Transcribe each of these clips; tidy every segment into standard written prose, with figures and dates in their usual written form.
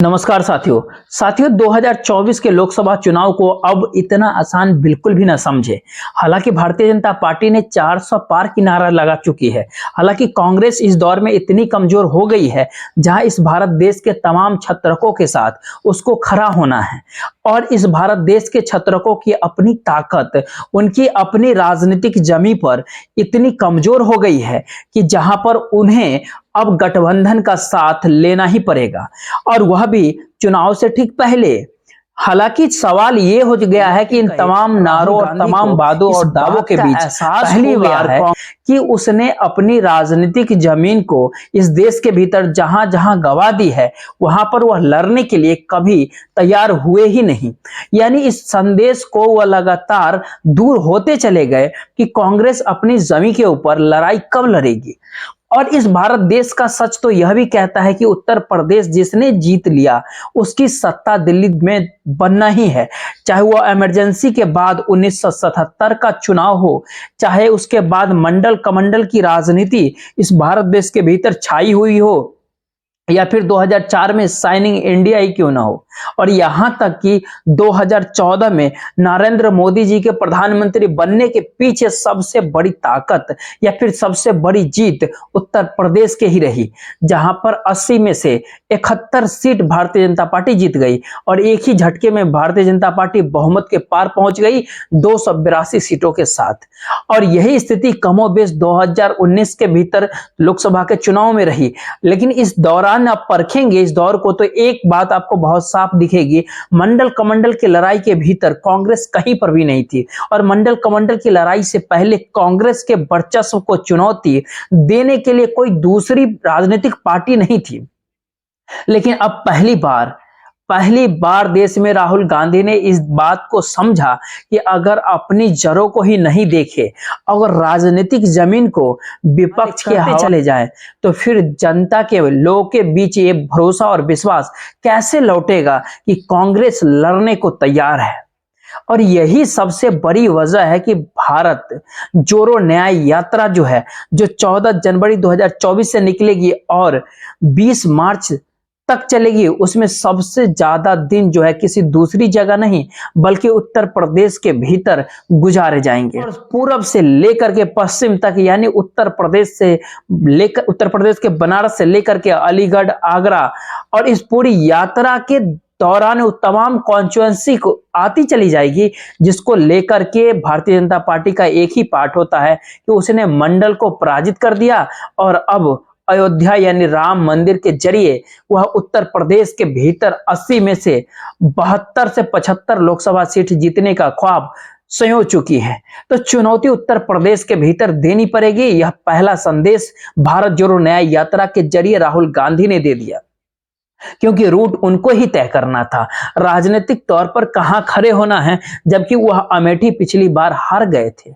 नमस्कार साथियों 2024 के लोकसभा चुनाव को अब इतना आसान बिल्कुल भी ना समझे। हालांकि भारतीय जनता पार्टी ने 400 पार की नारा लगा चुकी है। हालांकि कांग्रेस इस दौर में इतनी कमजोर हो गई है जहां इस भारत देश के तमाम छत्रकों के साथ उसको खड़ा होना है। और इस भारत देश के छत्रकों की अपनी ताकत, उनकी अपनी राजनीतिक जमी पर इतनी कमजोर हो गई है कि जहां पर उन्हें अब गठबंधन का साथ लेना ही पड़ेगा, और वह भी चुनाव से ठीक पहले। हालांकि सवाल ये हो गया है कि इन तमाम नारों और तमाम वादों और दावों के बीच पहली बार है कि उसने अपनी राजनीतिक जमीन को इस देश के भीतर जहां जहां गवा दी है वहां पर वह लड़ने के लिए कभी तैयार हुए ही नहीं। यानी इस संदेश को वह लगातार दूर होते चले गए कि कांग्रेस अपनी जमीन के ऊपर लड़ाई कब लड़ेगी। और इस भारत देश का सच तो यह भी कहता है कि उत्तर प्रदेश जिसने जीत लिया उसकी सत्ता दिल्ली में बनना ही है। चाहे वह इमरजेंसी के बाद 1977 का चुनाव हो, चाहे उसके बाद मंडल कमंडल की राजनीति इस भारत देश के भीतर छाई हुई हो, या फिर 2004 में साइनिंग इंडिया ही क्यों ना हो, और यहां तक कि 2014 में नरेंद्र मोदी जी के प्रधानमंत्री बनने के पीछे सबसे बड़ी ताकत या फिर सबसे बड़ी जीत उत्तर प्रदेश के ही रही, जहां पर 80 में से 71 सीट भारतीय जनता पार्टी जीत गई और एक ही झटके में भारतीय जनता पार्टी बहुमत के पार पहुंच गई 282 सीटों के साथ। और यही स्थिति कमोबेश 2019 के भीतर लोकसभा के चुनाव में रही। लेकिन इस दौरान आप परखेंगे इस दौर को तो एक बात आपको बहुत साफ दिखेगी, मंडल कमंडल की लड़ाई के भीतर कांग्रेस कहीं पर भी नहीं थी। और मंडल कमंडल की लड़ाई से पहले कांग्रेस के वर्चस्व को चुनौती देने के लिए कोई दूसरी राजनीतिक पार्टी नहीं थी। लेकिन अब पहली बार देश में राहुल गांधी ने इस बात को समझा कि अगर अपनी जड़ों को ही नहीं देखे, अगर राजनीतिक जमीन को विपक्ष के हाथ चले जाए तो फिर जनता के लोगों के बीच ये भरोसा और विश्वास कैसे लौटेगा कि कांग्रेस लड़ने को तैयार है। और यही सबसे बड़ी वजह है कि भारत जोड़ो न्याय यात्रा जो है, जो 14 जनवरी 2024 से निकलेगी और 20 मार्च तक चलेगी, उसमें सबसे ज्यादा दिन जो है किसी दूसरी जगह नहीं बल्कि उत्तर प्रदेश के भीतर गुजारे जाएंगे। और पूरब से लेकर के पश्चिम तक, यानी उत्तर प्रदेश के बनारस से लेकर के अलीगढ़, आगरा, और इस पूरी यात्रा के दौरान वो तमाम कॉन्स्टिट्यूएंसी को आती चली जाएगी, जिसको लेकर के भारतीय जनता पार्टी का एक ही पार्ट होता है कि उसने मंडल को पराजित कर दिया और अब अयोध्या यानी राम मंदिर के जरिए वह उत्तर प्रदेश के भीतर 80 में से 72 से 75 लोकसभा सीट जीतने का ख्वाब संजो चुकी है। तो चुनौती उत्तर प्रदेश के भीतर देनी पड़ेगी। यह पहला संदेश भारत जोड़ो न्याय यात्रा के जरिए राहुल गांधी ने दे दिया, क्योंकि रूट उनको ही तय करना था, राजनीतिक तौर पर कहां खड़े होना है, जबकि वह अमेठी पिछली बार हार गए थे।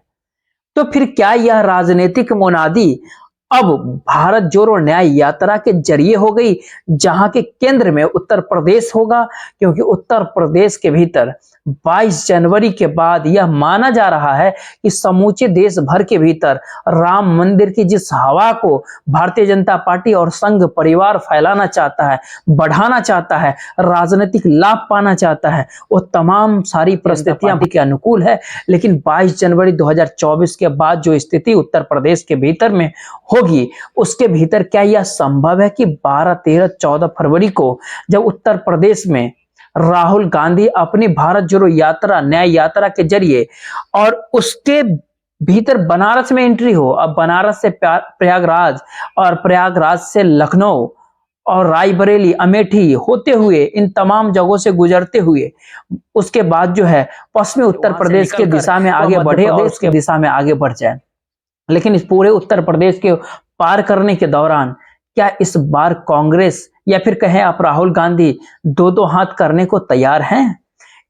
तो फिर क्या यह राजनीतिक मुनादी अब भारत जोड़ो न्याय यात्रा के जरिए हो गई, जहां के केंद्र में उत्तर प्रदेश होगा? क्योंकि उत्तर प्रदेश के भीतर 22 जनवरी के बाद यह माना जा रहा है कि समूचे देश भर के भीतर राम मंदिर की जिस हवा को भारतीय जनता पार्टी और संघ परिवार फैलाना चाहता है, बढ़ाना चाहता है, राजनीतिक लाभ पाना चाहता है, वो तमाम सारी परिस्थितियां के अनुकूल है। लेकिन 22 जनवरी 2024 के बाद जो स्थिति उत्तर प्रदेश के भीतर में होगी, उसके भीतर क्या यह संभव है कि 12, 13, 14 फरवरी को जब उत्तर प्रदेश में राहुल गांधी अपनी भारत जोड़ो यात्रा, न्याय यात्रा के जरिए, और उसके भीतर बनारस में एंट्री हो, अब बनारस से प्रयागराज और प्रयागराज से लखनऊ और रायबरेली, अमेठी होते हुए इन तमाम जगहों से गुजरते हुए उसके बाद जो है पश्चिमी उत्तर प्रदेश के दिशा में आगे बढ़े और उसके दिशा में आगे बढ़ जाए। लेकिन इस पूरे उत्तर प्रदेश के पार करने के दौरान क्या इस बार कांग्रेस या फिर कहें आप राहुल गांधी दो हाथ करने को तैयार हैं?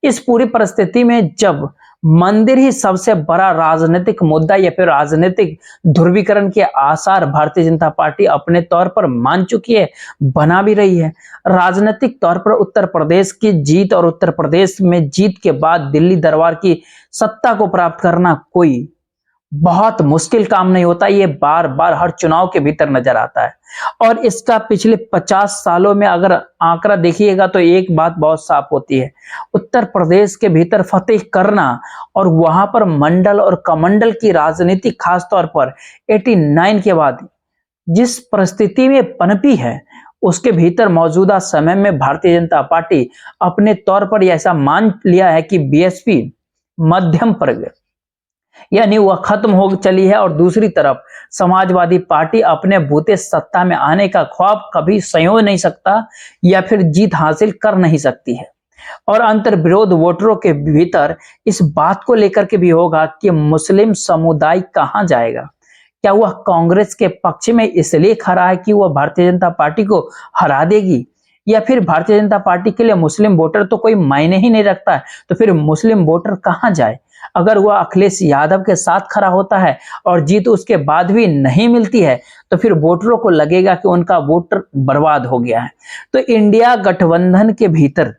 इस पूरी परिस्थिति में जब मंदिर ही सबसे बड़ा राजनीतिक मुद्दा या फिर राजनीतिक ध्रुवीकरण के आसार भारतीय जनता पार्टी अपने तौर पर मान चुकी है, बना भी रही है। राजनीतिक तौर पर उत्तर प्रदेश की जीत और उत्तर प्रदेश में जीत के बाद दिल्ली दरबार की सत्ता को प्राप्त करना कोई बहुत मुश्किल काम नहीं होता, ये बार बार हर चुनाव के भीतर नजर आता है। और इसका पिछले 50 सालों में अगर आंकड़ा देखिएगा तो एक बात बहुत साफ होती है, उत्तर प्रदेश के भीतर फतेह करना और वहां पर मंडल और कमंडल की राजनीति खासतौर पर 89 के बाद जिस परिस्थिति में पनपी है, उसके भीतर मौजूदा समय में भारतीय जनता पार्टी अपने तौर पर ऐसा मान लिया है कि बीएसपी मध्यम वर्ग यानी वह खत्म हो चली है, और दूसरी तरफ समाजवादी पार्टी अपने बूते सत्ता में आने का ख्वाब कभी संजो नहीं सकता या फिर जीत हासिल कर नहीं सकती है। और अंतर्विरोध वोटरों के भीतर इस बात को लेकर के भी होगा कि मुस्लिम समुदाय कहां जाएगा। क्या वह कांग्रेस के पक्ष में इसलिए खड़ा है कि वह भारतीय जनता पार्टी को हरा देगी, या फिर भारतीय जनता पार्टी के लिए मुस्लिम वोटर तो कोई मायने ही नहीं रखता है, तो फिर मुस्लिम वोटर कहां जाए। अगर वह अखिलेश यादव के साथ खड़ा होता है और जीत उसके बाद भी नहीं मिलती है, तो फिर वोटरों को लगेगा कि उनका वोटर बर्बाद हो गया है। तो इंडिया गठबंधन के भीतर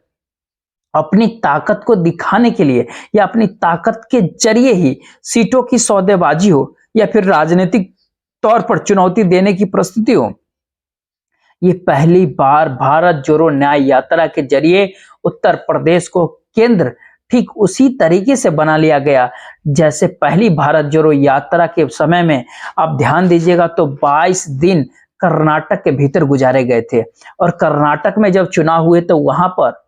अपनी ताकत को दिखाने के लिए या अपनी ताकत के जरिए ही सीटों की सौदेबाजी हो या फिर राजनीतिक तौर पर चुनौती देने की प्रस्तुति हो, ये पहली बार भारत जोड़ो न्याय यात्रा के जरिए उत्तर प्रदेश को केंद्र ठीक उसी तरीके से बना लिया गया जैसे पहली भारत जोड़ो यात्रा के समय में आप ध्यान दीजिएगा तो 22 दिन कर्नाटक के भीतर गुजारे गए थे, और कर्नाटक में जब चुनाव हुए तो वहां पर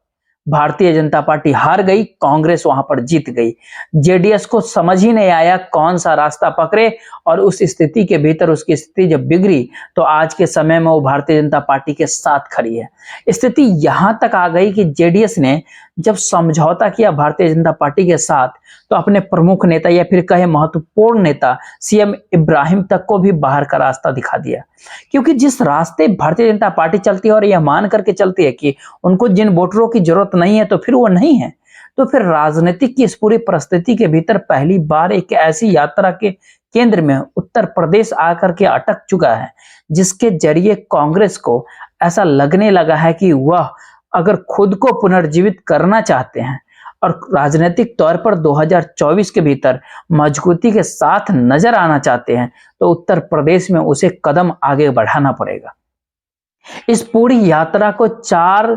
भारतीय जनता पार्टी हार गई, कांग्रेस वहां पर जीत गई। जेडीएस को समझ ही नहीं आया कौन सा रास्ता पकड़े, और उस स्थिति के भीतर उसकी स्थिति जब बिगड़ी तो आज के समय में वो भारतीय जनता पार्टी के साथ खड़ी है। स्थिति यहां तक आ गई कि जेडीएस ने जब समझौता किया भारतीय जनता पार्टी के साथ, तो अपने प्रमुख नेता या फिर कहे महत्वपूर्ण नेता सीएम इब्राहिम तक को भी बाहर का रास्ता दिखा दिया, क्योंकि जिस रास्ते भारतीय जनता पार्टी चलती है और यह मान करके चलती है कि उनको जिन वोटरों की जरूरत नहीं है तो फिर वो नहीं है, तो फिर राजनीतिक की इस पूरी परिस्थिति के भीतर पहली बार एक ऐसी यात्रा के केंद्र में उत्तर प्रदेश आकर के अटक चुका है, जिसके जरिए कांग्रेस को ऐसा लगने लगा है कि वह अगर खुद को पुनर्जीवित करना चाहते हैं और राजनीतिक तौर पर 2024 के भीतर मजबूती के साथ नजर आना चाहते हैं, तो उत्तर प्रदेश में उसे कदम आगे बढ़ाना पड़ेगा। इस पूरी यात्रा को 4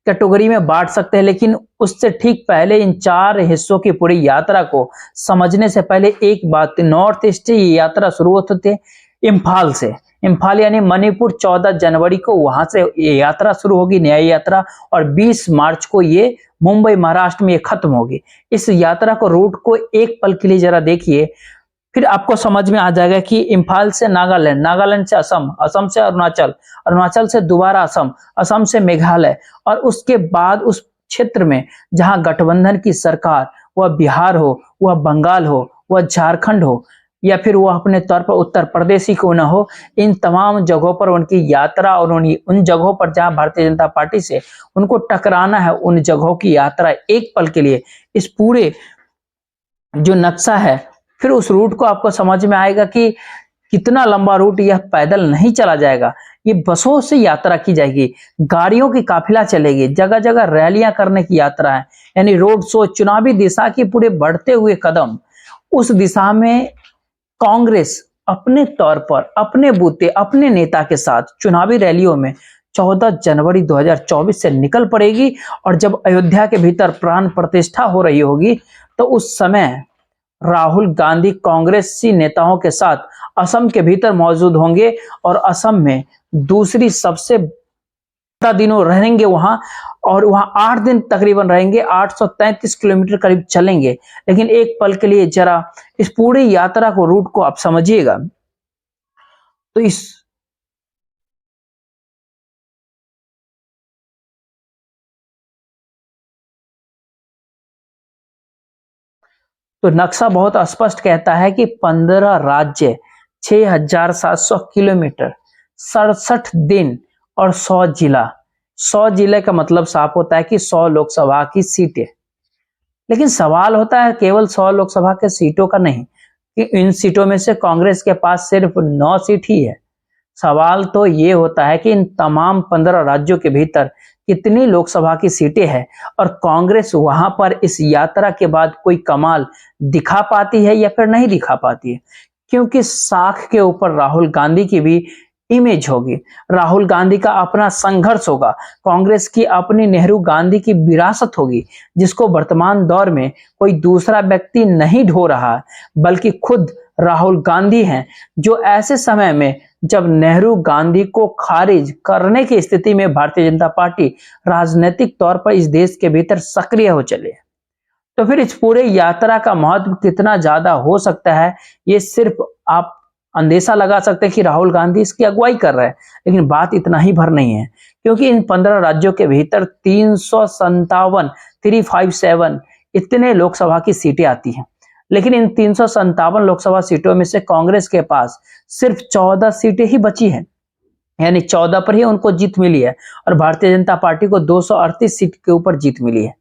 कैटेगरी में बांट सकते हैं, लेकिन उससे ठीक पहले इन 4 हिस्सों की पूरी यात्रा को समझने से पहले एक बात, नॉर्थ ईस्ट से ये यात्रा शुरू होती है इम्फाल से। इम्फाल यानी मणिपुर 14 जनवरी को वहां से ये यात्रा शुरू होगी, न्याय यात्रा, और 20 मार्च को ये मुंबई महाराष्ट्र में ये खत्म होगी। इस यात्रा को रूट को एक पल के लिए जरा देखिए, फिर आपको समझ में आ जाएगा कि इम्फाल से नागालैंड, नागालैंड से असम, असम से अरुणाचल, अरुणाचल से दोबारा असम, असम से मेघालय, और उसके बाद उस क्षेत्र में जहां गठबंधन की सरकार, वह बिहार हो, वह बंगाल हो, वह झारखंड हो, या फिर वह अपने तौर पर उत्तर प्रदेश ही क्यों न हो, इन तमाम जगहों पर उनकी यात्रा और उन जगहों पर जहां भारतीय जनता पार्टी से उनको टकराना है, उन जगहों की यात्रा एक पल के लिए इस पूरे जो नक्शा है, फिर उस रूट को आपको समझ में आएगा कि कितना लंबा रूट यह पैदल नहीं चला जाएगा, ये बसों से यात्रा की जाएगी, गाड़ियों की काफिला चलेगी, जगह जगह रैलियां करने की यात्रा है, यानी रोड शो, चुनावी दिशा के पूरे बढ़ते हुए कदम। उस दिशा में कांग्रेस अपने तौर पर अपने बूते अपने नेता के साथ चुनावी रैलियों में 14 जनवरी 2024 से निकल पड़ेगी, और जब अयोध्या के भीतर प्राण प्रतिष्ठा हो रही होगी तो उस समय राहुल गांधी कांग्रेसी नेताओं के साथ असम के भीतर मौजूद होंगे, और असम में दूसरी सबसे दिनों रहेंगे वहां, और वहां 8 दिन तकरीबन रहेंगे, 833 किलोमीटर करीब चलेंगे। लेकिन एक पल के लिए जरा इस पूरी यात्रा को, रूट को आप समझिएगा। तो नक्शा बहुत स्पष्ट कहता है कि 15 राज्य, 6,700 किलोमीटर, 67 दिन और 100 जिला। 100 जिले का मतलब साफ होता है कि 100 लोकसभा की सीटें। लेकिन सवाल होता है केवल 100 लोकसभा के सीटों का नहीं, कि इन सीटों में से कांग्रेस के पास सिर्फ 9 सीट ही है। सवाल तो ये होता है कि इन तमाम 15 राज्यों के भीतर कितनी लोकसभा की सीटें हैं और कांग्रेस वहां पर इस यात्रा के बाद कोई कमाल दिखा पाती है या फिर नहीं दिखा पाती है। क्योंकि साख के ऊपर राहुल गांधी की भी इमेज होगी, राहुल गांधी का अपना संघर्ष होगा, कांग्रेस की अपनी नेहरू गांधी की विरासत होगी, जिसको वर्तमान दौर में कोई दूसरा व्यक्ति नहीं ढो रहा बल्कि खुद राहुल गांधी हैं, जो ऐसे समय में जब नेहरू गांधी को खारिज करने की स्थिति में भारतीय जनता पार्टी राजनीतिक तौर पर इस देश के भीतर सक्रिय हो चले। तो फिर इस पूरे यात्रा का महत्व कितना ज्यादा हो सकता है, ये सिर्फ आप अंदेशा लगा सकते हैं कि राहुल गांधी इसकी अगुवाई कर रहे हैं, लेकिन बात इतना ही भर नहीं है, क्योंकि इन 15 राज्यों के भीतर 357 इतने लोकसभा की सीटें आती हैं। लेकिन इन 357 लोकसभा सीटों में से कांग्रेस के पास सिर्फ 14 सीटें ही बची हैं, यानी 14 पर ही उनको जीत मिली है और भारतीय जनता पार्टी को 238 सीट के ऊपर जीत मिली है।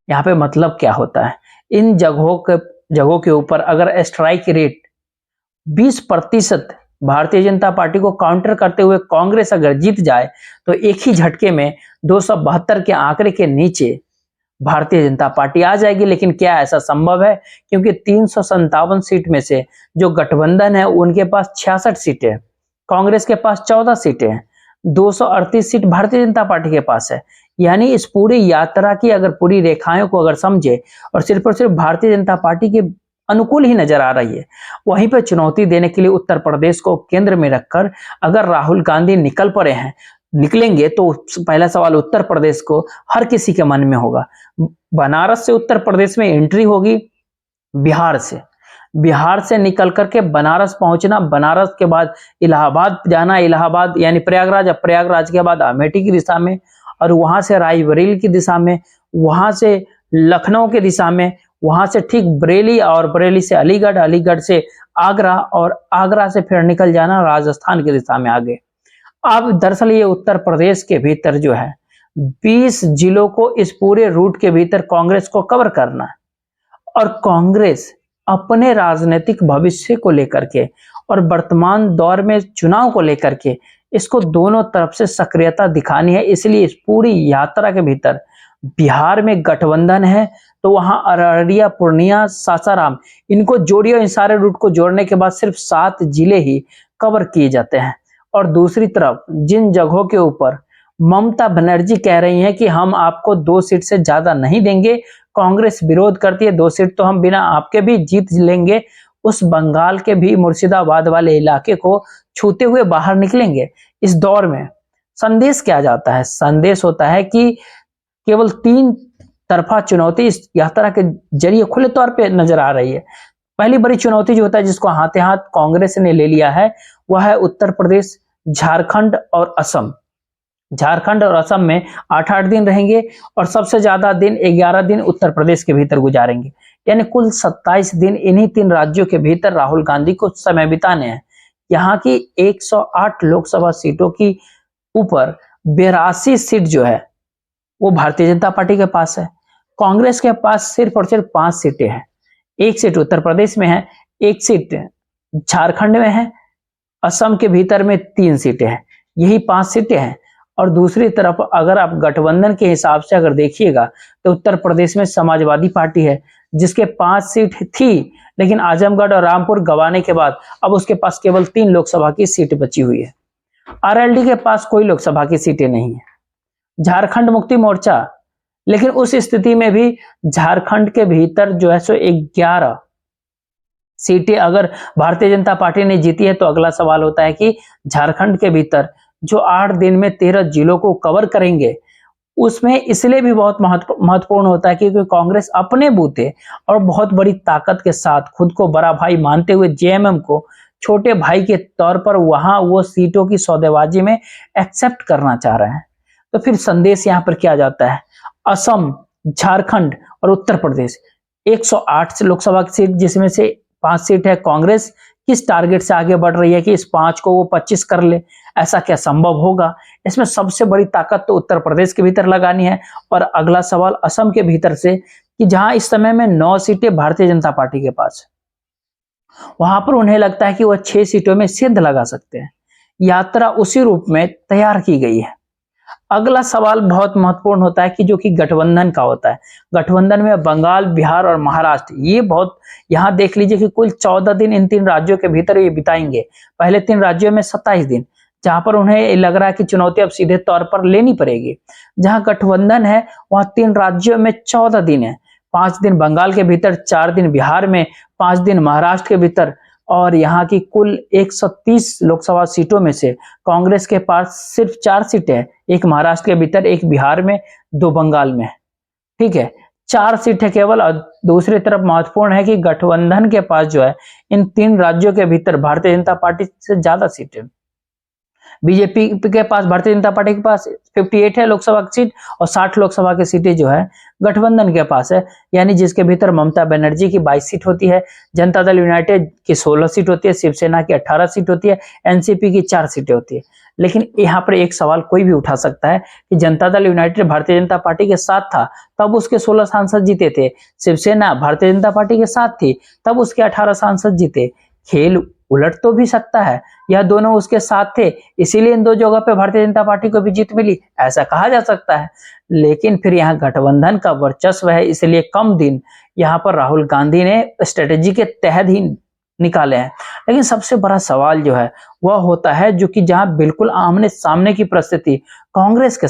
यहाँ पे मतलब क्या होता है, इन जगहों के ऊपर अगर strike rate 20% Bharatiya Janata party को काउंटर करते हुए कांग्रेस अगर जीत जाए तो एक ही झटके में 272 के आंकड़े के नीचे भारतीय जनता पार्टी आ जाएगी। लेकिन क्या ऐसा संभव है? क्योंकि 357 सीट में से जो गठबंधन है उनके पास 66 सीटें हैं, कांग्रेस के पास 14 सीटें हैं, 238 सीट भारतीय जनता पार्टी के पास है। यानी इस पूरी यात्रा की अगर पूरी रेखाओं को अगर समझे और सिर्फ भारतीय जनता पार्टी के अनुकूल ही नजर आ रही है। वहीं पर चुनौती देने के लिए उत्तर प्रदेश को केंद्र में रखकर अगर राहुल गांधी निकलेंगे तो पहला सवाल उत्तर प्रदेश को हर किसी के मन में होगा। बनारस से उत्तर प्रदेश में एंट्री होगी, बिहार से निकल करके बनारस पहुंचना, बनारस के बाद इलाहाबाद जाना, इलाहाबाद यानी प्रयागराज, प्रयागराज के बाद अमेठी की दिशा में और वहां से रायबरेली की दिशा में, वहां से लखनऊ की दिशा में, वहां से ठीक बरेली और बरेली से अलीगढ़, अलीगढ़ से आगरा और आगरा से फिर निकल जाना राजस्थान की दिशा में आगे। अब दरअसल ये उत्तर प्रदेश के भीतर जो है 20 जिलों को इस पूरे रूट के भीतर कांग्रेस को कवर करना है और कांग्रेस अपने राजनीतिक भविष्य को लेकर के और वर्तमान दौर में चुनाव को लेकर के इसको दोनों तरफ से सक्रियता दिखानी है। इसलिए इस पूरी यात्रा के भीतर बिहार में गठबंधन है तो वहां अररिया, पूर्णिया, सासाराम इनको जोड़िए, इन सारे रूट को जोड़ने के बाद सिर्फ 7 जिले ही कवर किए जाते हैं। और दूसरी तरफ जिन जगहों के ऊपर ममता बनर्जी कह रही हैं कि हम आपको 2 सीट से ज्यादा नहीं देंगे, कांग्रेस विरोध करती है 2 सीट तो हम बिना आपके भी जीत लेंगे, उस बंगाल के भी मुर्शिदाबाद वाले इलाके को छूते हुए बाहर निकलेंगे। इस दौर में संदेश क्या जाता है? संदेश होता है कि केवल 3 तरफा चुनौती इस यात्रा के जरिए खुले तौर पे नजर आ रही है। पहली बड़ी चुनौती जो होता है जिसको हाथे हाथ कांग्रेस ने ले लिया है वह है उत्तर प्रदेश, झारखंड और असम। झारखंड और असम में 8-8 दिन रहेंगे और सबसे ज्यादा दिन 11 दिन उत्तर प्रदेश के भीतर गुजारेंगे, यानी कुल 27 दिन इन्हीं 3 राज्यों के भीतर राहुल गांधी को समय बिताने हैं। यहाँ की 108 लोकसभा सीटों की ऊपर 82 सीट जो है वो भारतीय जनता पार्टी के पास है। कांग्रेस के पास सिर्फ और सिर्फ 5 सीटें हैं। 1 सीट उत्तर प्रदेश में है, 1 सीट झारखंड में है, असम के भीतर में 3 सीटें हैं, यही 5 सीटें हैं। और दूसरी तरफ अगर आप गठबंधन के हिसाब से अगर देखिएगा तो उत्तर प्रदेश में समाजवादी पार्टी है जिसके 5 सीट थी, लेकिन आजमगढ़ और रामपुर गंवाने के बाद अब उसके पास केवल 3 लोकसभा की सीट बची हुई है। आरएलडी के पास कोई लोकसभा की सीटें नहीं है। झारखंड मुक्ति मोर्चा, लेकिन उस स्थिति में भी झारखंड के भीतर जो है सो 11 सीटें अगर भारतीय जनता पार्टी ने जीती है तो अगला सवाल होता है कि झारखंड के भीतर जो 8 दिन में 13 जिलों को कवर करेंगे उसमें इसलिए भी बहुत महत्वपूर्ण होता है क्योंकि कांग्रेस अपने बूते और बहुत बड़ी ताकत के साथ खुद को बड़ा भाई मानते हुए जेएमएम को छोटे भाई के तौर पर वहां वो सीटों की सौदेबाजी में एक्सेप्ट करना चाह रहे हैं। तो फिर संदेश यहाँ पर क्या जाता है? असम, झारखंड और उत्तर प्रदेश 108 लोकसभा की सीट जिसमें से 5 सीट है कांग्रेस किस टारगेट से आगे बढ़ रही है कि इस 5 को वो 25 कर ले, ऐसा क्या संभव होगा? इसमें सबसे बड़ी ताकत तो उत्तर प्रदेश के भीतर लगानी है। और अगला सवाल असम के भीतर से कि जहां इस समय में 9 सीटें भारतीय जनता पार्टी के पास है, वहां पर उन्हें लगता है कि वह 6 सीटों में सिद्ध लगा सकते हैं। यात्रा उसी रूप में तैयार की गई है। अगला सवाल बहुत महत्वपूर्ण होता है कि जो कि गठबंधन का होता है। गठबंधन में बंगाल, बिहार और महाराष्ट्र, ये बहुत, यहाँ देख लीजिए कि कुल 14 दिन इन 3 राज्यों के भीतर ये बिताएंगे। पहले 3 राज्यों में 27 दिन, जहां पर उन्हें लग रहा है कि चुनौती अब सीधे तौर पर लेनी पड़ेगी। जहां गठबंधन है वहां 3 राज्यों में 14 दिन है, 5 दिन बंगाल के भीतर, 4 दिन बिहार में, 5 दिन महाराष्ट्र के भीतर। और यहाँ की कुल 130 लोकसभा सीटों में से कांग्रेस के पास सिर्फ 4 सीटें हैं, एक महाराष्ट्र के भीतर, एक बिहार में, 2 बंगाल में। ठीक है, 4 सीटें केवल। और दूसरी तरफ महत्वपूर्ण है कि गठबंधन के पास जो है इन 3 राज्यों के भीतर भारतीय जनता पार्टी से ज्यादा सीटें। बीजेपी के पास, भारतीय जनता पार्टी के पास 58 है लोकसभा की सीट, और 60 लोकसभा की सीटें जो है गठबंधन के पास है। यानी जिसके भीतर ममता बनर्जी की 22 सीट होती है, जनता दल यूनाइटेड की 16 सीट होती है, शिवसेना की 18 सीट होती है, एनसीपी की 4 सीटें होती है। लेकिन यहाँ पर एक सवाल कोई भी उठा सकता है कि जनता दल यूनाइटेड भारतीय जनता पार्टी के साथ था तब उसके 16 सांसद जीते थे, शिवसेना भारतीय जनता पार्टी के साथ थी तब उसके 18 सांसद जीते। खेल उलट तो भी सकता है, यह दोनों उसके साथ थे इसीलिए इन 2 जगह पे भारतीय जनता पार्टी को भी जीत मिली, ऐसा कहा जा सकता है। लेकिन फिर यहाँ गठबंधन का वर्चस्व है, इसलिए कम दिन यहाँ पर राहुल गांधी ने स्ट्रेटेजी के तहत ही निकाले हैं। लेकिन सबसे बड़ा सवाल जो है वह होता है जो कि जहां बिल्कुल आमने सामने की परिस्थिति कांग्रेस के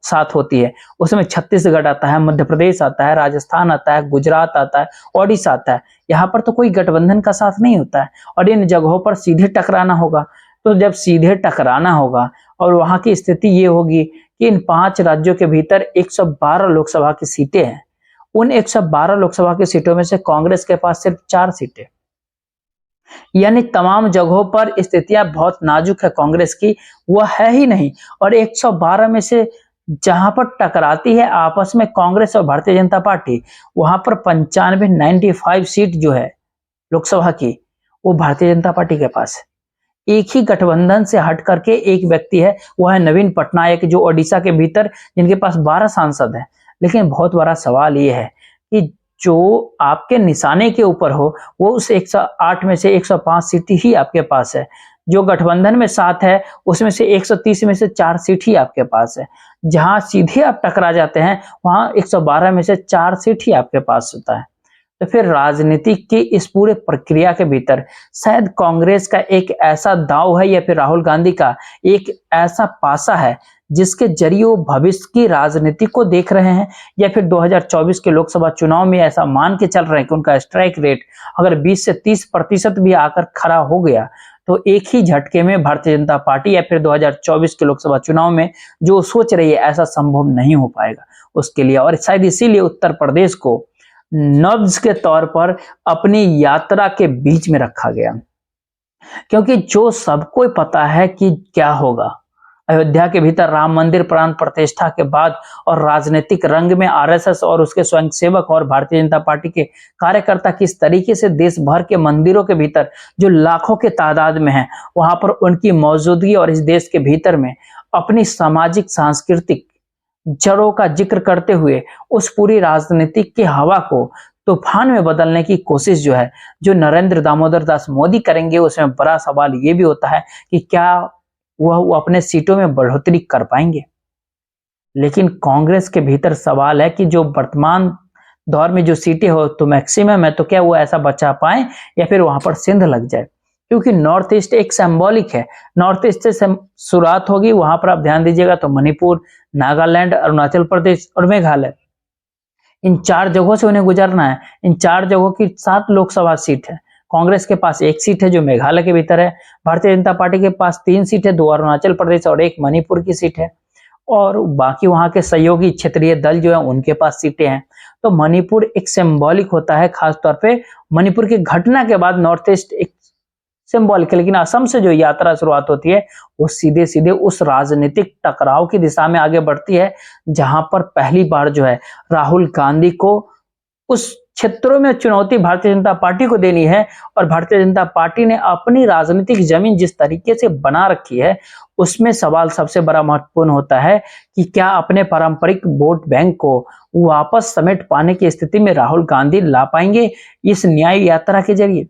साथ होती है, उसमें छत्तीसगढ़ आता है, मध्य प्रदेश आता है, राजस्थान आता है, गुजरात आता है, ओडिशा आता है। यहाँ पर तो कोई गठबंधन का साथ नहीं होता है और इन जगहों पर सीधे टकराना होगा। तो जब सीधे टकराना होगा और वहां की स्थिति ये होगी कि इन 5 राज्यों के भीतर 112 लोकसभा की सीटें हैं, उन 112 लोकसभा की सीटों में से कांग्रेस के पास सिर्फ 4 सीटें, यानी तमाम जगहों पर स्थितियां बहुत नाजुक है कांग्रेस की, वह है ही नहीं। और 112 में से जहां पर टकराती है आपस में कांग्रेस और भारतीय जनता पार्टी, वहां पर 95 सीट जो है लोकसभा की, वो भारतीय जनता पार्टी के पास है। एक ही गठबंधन से हट करके एक व्यक्ति है, वह है नवीन पटनायक, जो ओडिशा के भीतर, जिनके पास 12 सांसद हैं। लेकिन बहुत बड़ा सवाल यह है कि जो आपके निशाने के ऊपर हो वो उस 108 में से 105 सीट ही आपके पास है, जो गठबंधन में 7 है उसमें से 130 में से 4 सीट ही आपके पास है। जहां सीधे आप टकरा जाते हैं वहां 112 में से 4 सीट ही आपके पास होता है। तो फिर राजनीति की इस पूरे प्रक्रिया के भीतर शायद कांग्रेस का एक ऐसा दांव है या फिर राहुल गांधी का एक ऐसा पासा है जिसके जरिए वो भविष्य की राजनीति को देख रहे हैं, या फिर 2024 के लोकसभा चुनाव में ऐसा मान के चल रहे हैं कि उनका स्ट्राइक रेट अगर 20 से 30% भी आकर खड़ा हो गया तो एक ही झटके में भारतीय जनता पार्टी या फिर 2024 के लोकसभा चुनाव में जो सोच रही है ऐसा संभव नहीं हो पाएगा उसके लिए। और शायद इसीलिए उत्तर प्रदेश को नब्ज के तौर पर अपनी यात्रा के बीच में रखा गया, क्योंकि जो सबको पता है कि क्या होगा। अयोध्या के भीतर राम मंदिर प्राण प्रतिष्ठा के बाद और राजनीतिक रंग में आरएसएस और उसके स्वयंसेवक और भारतीय जनता पार्टी के कार्यकर्ता किस तरीके से देश भर के मंदिरों के भीतर जो लाखों के तादाद में हैं वहां पर उनकी मौजूदगी और इस देश के भीतर में अपनी सामाजिक सांस्कृतिक जड़ों का जिक्र करते हुए उस पूरी राजनीतिक की हवा को तूफान में बदलने की कोशिश जो है जो नरेंद्र दामोदर दास मोदी करेंगे, उसमें बड़ा सवाल ये भी होता है कि क्या वह अपने सीटों में बढ़ोतरी कर पाएंगे। लेकिन कांग्रेस के भीतर सवाल है कि जो वर्तमान दौर में जो सीटें हो तो मैक्सिमम है, तो क्या वो ऐसा बचा पाए या फिर वहां पर सिंध लग जाए, क्योंकि नॉर्थ ईस्ट एक सिंबॉलिक है। नॉर्थ ईस्ट से शुरुआत होगी, वहां पर आप ध्यान दीजिएगा तो मणिपुर, नागालैंड, अरुणाचल प्रदेश और मेघालय, इन 4 जगहों से उन्हें गुजरना है। इन 4 जगहों की 7 लोकसभा सीट है। कांग्रेस के पास 1 सीट है जो मेघालय के भीतर है, भारतीय जनता पार्टी के पास 3 सीट है, 2 अरुणाचल प्रदेश और 1 मणिपुर की सीट है, और बाकी वहां के सहयोगी क्षेत्रीय दल जो है उनके पास सीटें हैं। तो मणिपुर एक सिंबॉलिक होता है, खासतौर पे मणिपुर की घटना के बाद नॉर्थ ईस्ट एक सिंबॉलिक है। लेकिन असम से जो यात्रा शुरुआत होती है वो सीधे सीधे उस राजनीतिक टकराव की दिशा में आगे बढ़ती है जहां पर पहली बार जो है राहुल गांधी को उस क्षेत्रों में चुनौती भारतीय जनता पार्टी को देनी है। और भारतीय जनता पार्टी ने अपनी राजनीतिक जमीन जिस तरीके से बना रखी है उसमें सवाल सबसे बड़ा महत्वपूर्ण होता है कि क्या अपने पारंपरिक वोट बैंक को वापस समेट पाने की स्थिति में राहुल गांधी ला पाएंगे इस न्याय यात्रा के जरिए।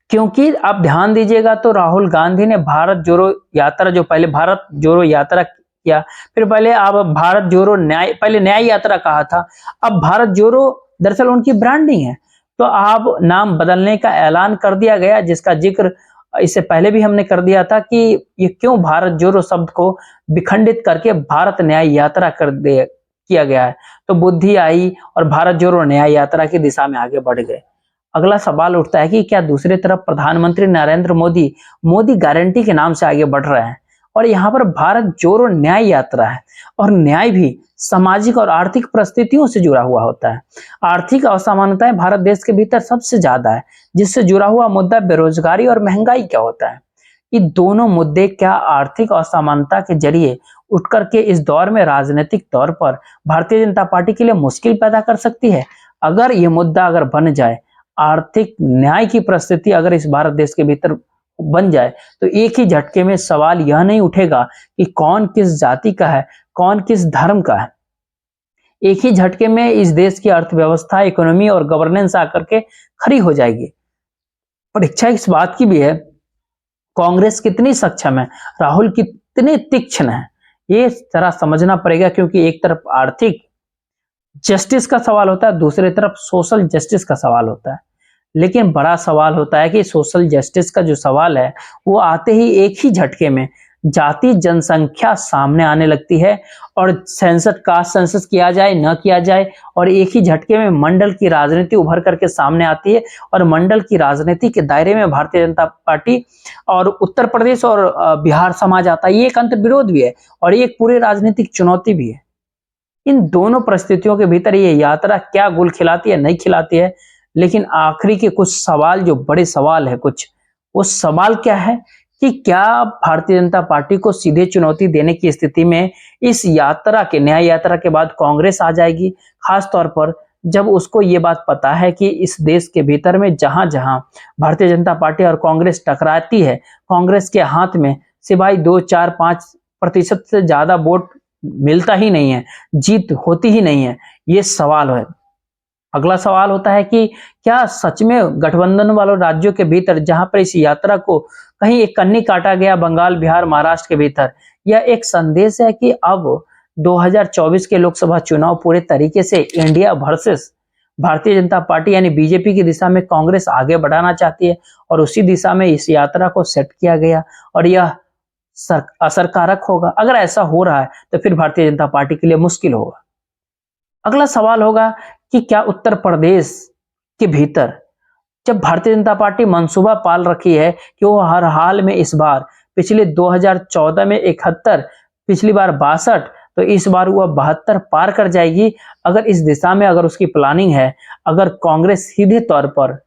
क्योंकि आप ध्यान दीजिएगा तो राहुल गांधी ने भारत जोड़ो यात्रा, जो पहले भारत जोड़ो यात्रा किया, फिर पहले आप भारत जोड़ो न्याय, पहले न्याय यात्रा कहा था, अब भारत जोड़ो दरअसल उनकी ब्रांडिंग है। तो आप नाम बदलने का ऐलान कर दिया गया, जिसका जिक्र इससे पहले भी हमने कर दिया था कि ये क्यों भारत जोड़ो शब्द को विखंडित करके भारत न्याय यात्रा किया गया है। तो बुद्धि आई और भारत जोड़ो न्याय यात्रा की दिशा में आगे बढ़ गए। अगला सवाल उठता है कि क्या दूसरी तरफ प्रधानमंत्री नरेंद्र मोदी मोदी गारंटी के नाम से आगे बढ़ रहे हैं, और यहाँ पर भारत जोड़ो न्याय यात्रा है, और न्याय भी सामाजिक और आर्थिक परिस्थितियों से जुड़ा हुआ होता है। आर्थिक असमानताएं भारत देश के भीतर सबसे ज्यादा है, जिससे जुड़ा हुआ मुद्दा बेरोजगारी और महंगाई क्या होता है। ये दोनों मुद्दे क्या आर्थिक असमानता के जरिए उठ करके इस दौर में राजनीतिक तौर पर भारतीय जनता पार्टी के लिए मुश्किल पैदा कर सकती है। अगर ये मुद्दा अगर बन जाए, आर्थिक न्याय की परिस्थिति अगर इस भारत देश के भीतर बन जाए, तो एक ही झटके में सवाल यह नहीं उठेगा कि कौन किस जाति का है, कौन किस धर्म का है। एक ही झटके में इस देश की अर्थव्यवस्था, इकोनॉमी और गवर्नेंस आकर के खड़ी हो जाएगी। परीक्षा इस बात की भी है, कांग्रेस कितनी सक्षम है, राहुल कितने तीक्ष्ण है, ये जरा समझना पड़ेगा। क्योंकि एक तरफ आर्थिक जस्टिस का सवाल होता है, दूसरी तरफ सोशल जस्टिस का सवाल होता है। लेकिन बड़ा सवाल होता है कि सोशल जस्टिस का जो सवाल है, वो आते ही एक ही झटके में जाति जनसंख्या सामने आने लगती है, और कास्ट सेंसस किया जाए न किया जाए, और एक ही झटके में मंडल की राजनीति उभर करके सामने आती है, और मंडल की राजनीति के दायरे में भारतीय जनता पार्टी और उत्तर प्रदेश और बिहार समाज आता है। ये एक अंतर्विरोध भी है और ये एक पूरी राजनीतिक चुनौती भी है। इन दोनों परिस्थितियों के भीतर ये यात्रा क्या गुल खिलाती है, नहीं खिलाती है। लेकिन आखिरी के कुछ सवाल, जो बड़े सवाल है कुछ, वो सवाल क्या है कि क्या भारतीय जनता पार्टी को सीधे चुनौती देने की स्थिति में इस यात्रा के, न्याय यात्रा के बाद कांग्रेस आ जाएगी, खास तौर पर जब उसको ये बात पता है कि इस देश के भीतर में जहां जहां भारतीय जनता पार्टी और कांग्रेस टकराती है, कांग्रेस के हाथ में सिवाय 2, 4, 5% से ज्यादा वोट मिलता ही नहीं है, जीत होती ही नहीं है। ये सवाल है। अगला सवाल होता है कि क्या सच में गठबंधन वालों राज्यों के भीतर, जहां पर इस यात्रा को कहीं एक कन्नी काटा गया बंगाल, बिहार, महाराष्ट्र के भीतर, यह एक संदेश है कि अब 2024 के लोकसभा चुनाव पूरे तरीके से India versus Bharatiya Janata party यानी बीजेपी की दिशा में कांग्रेस आगे बढ़ाना चाहती है, और उसी दिशा में इस यात्रा को सेट किया गया, और यह असरकारक होगा। अगर ऐसा हो रहा है तो फिर भारतीय जनता पार्टी के लिए मुश्किल होगा। अगला सवाल होगा कि क्या उत्तर प्रदेश के भीतर, जब भारतीय जनता पार्टी मंसूबा पाल रखी है कि वो हर हाल में इस बार, पिछले 2014 में 71, पिछली बार 62, तो इस बार वह 72 पार कर जाएगी। अगर इस दिशा में अगर उसकी प्लानिंग है, अगर कांग्रेस सीधे तौर पर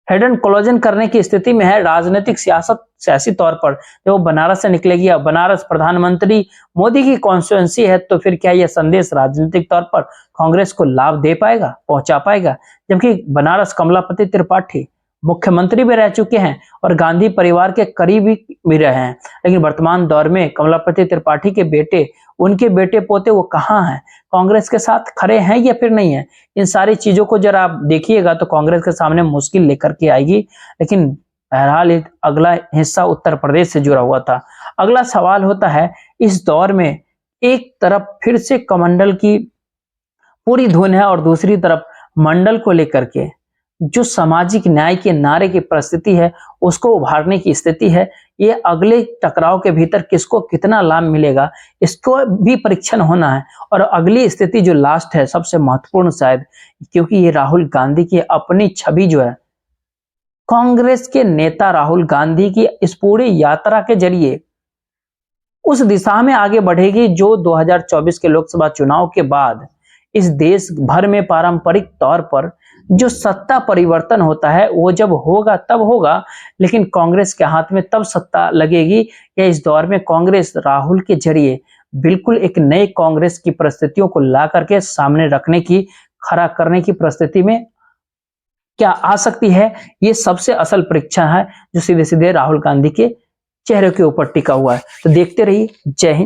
हेड एंड कोलोजन करने की स्थिति में है राजनीतिक सियासी तौर पर, जब वो बनारस से निकलेगी, बनारस प्रधानमंत्री मोदी की कॉन्स्टिट्यूएंसी है, तो फिर क्या यह संदेश राजनीतिक तौर पर कांग्रेस को लाभ दे पाएगा, पहुंचा पाएगा। जबकि बनारस कमलापति त्रिपाठी मुख्यमंत्री भी रह चुके हैं और गांधी परिवार के करीबी भी रहे हैं, लेकिन वर्तमान दौर में कमलापति त्रिपाठी के बेटे, उनके बेटे पोते वो कहाँ हैं, कांग्रेस के साथ खड़े हैं या फिर नहीं है। इन सारी चीजों को जरा आप देखिएगा तो कांग्रेस के सामने मुश्किल लेकर के आएगी। लेकिन बहरहाल अगला हिस्सा उत्तर प्रदेश से जुड़ा हुआ था। अगला सवाल होता है, इस दौर में एक तरफ फिर से कमंडल की पूरी धुन है और दूसरी तरफ मंडल को लेकर के जो सामाजिक न्याय के नारे की परिस्थिति है, उसको उभारने की स्थिति है। ये अगले टकराव के भीतर किसको कितना लाभ मिलेगा, इसको भी परीक्षण होना है। और अगली स्थिति जो लास्ट है, सबसे महत्वपूर्ण शायद, क्योंकि ये राहुल गांधी की अपनी छवि जो है, कांग्रेस के नेता राहुल गांधी की इस पूरी यात्रा के जरिए उस दिशा में आगे बढ़ेगी जो 2024 के लोकसभा चुनाव के बाद इस देश भर में पारंपरिक तौर पर जो सत्ता परिवर्तन होता है, वो जब होगा तब होगा, लेकिन कांग्रेस के हाथ में तब सत्ता लगेगी। या इस दौर में कांग्रेस राहुल के जरिए बिल्कुल एक नए कांग्रेस की परिस्थितियों को ला करके सामने रखने की, खड़ा करने की परिस्थिति में क्या आ सकती है। ये सबसे असल परीक्षा है जो सीधे सीधे राहुल गांधी के चेहरे के ऊपर टिका हुआ है। तो देखते रहिए। जय हिंद।